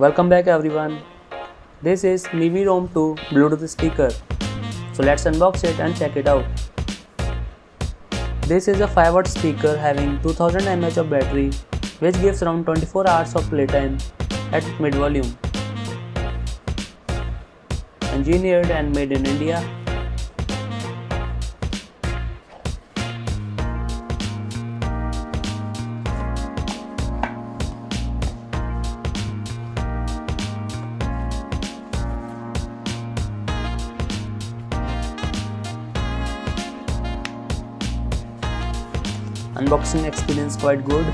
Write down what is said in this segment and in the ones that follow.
Welcome back everyone. This is MIVI Roam 2 Bluetooth speaker. So let's unbox it and check it out. This is a 5-watt speaker having 2000 mAh of battery which gives around 24 hours of playtime at mid volume. Engineered and made in India. Unboxing experience quite good.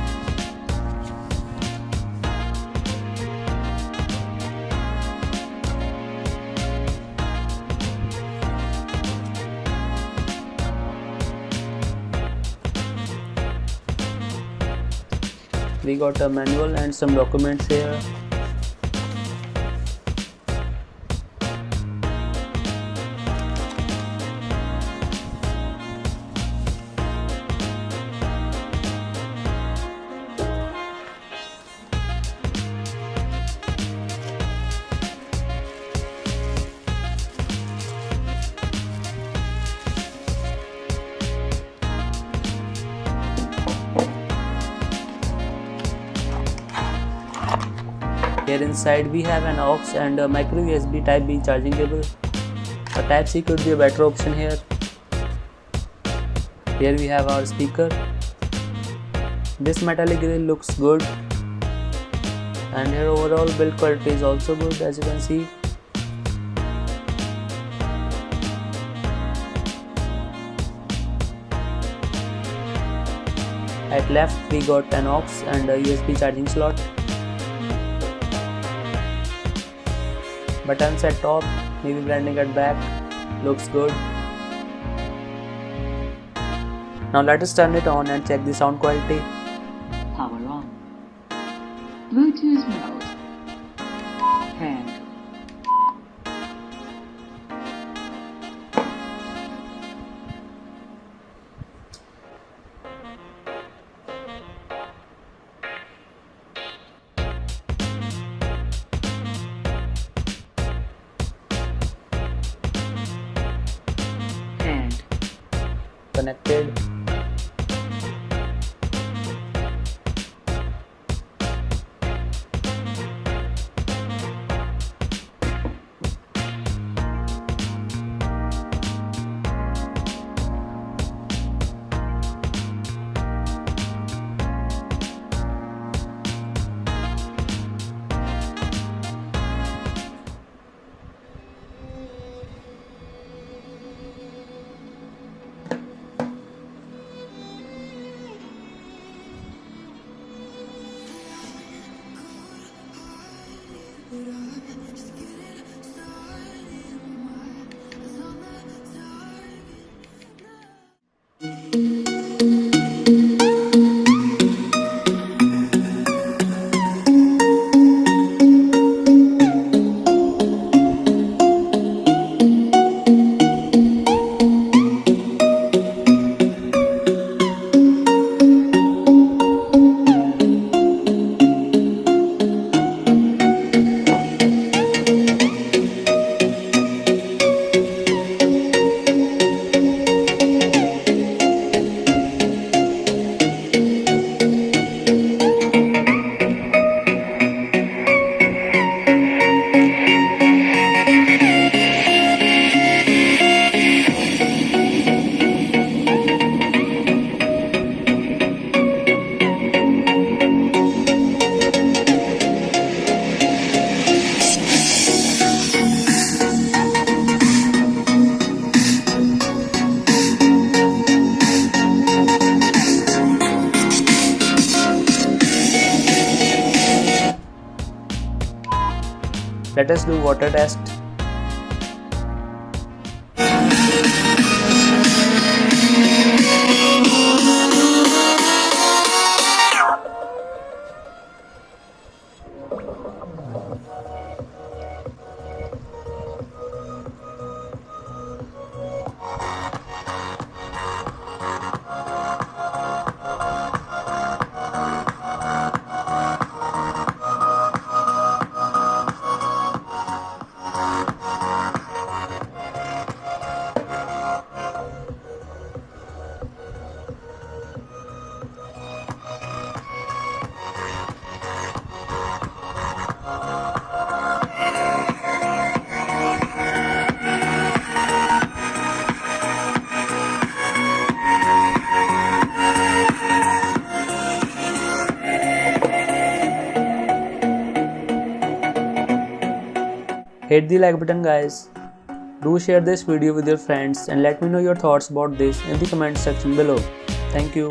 We got a manual and some documents here. Here inside we have an aux and a micro USB type B charging cable. A type C could be a better option here. Here we have our speaker. This metallic grill looks good, and here overall build quality is also good, as you can see. At left we got an aux and a USB charging slot. Buttons at top, maybe branding at back, looks good. Now let us turn it on and check the sound quality. Power on. Bluetooth mode. Hand. Hand. Connected. Let us do water test. Hit the like button guys. Do share this video with your friends and let me know your thoughts about this in the comment section below. Thank you.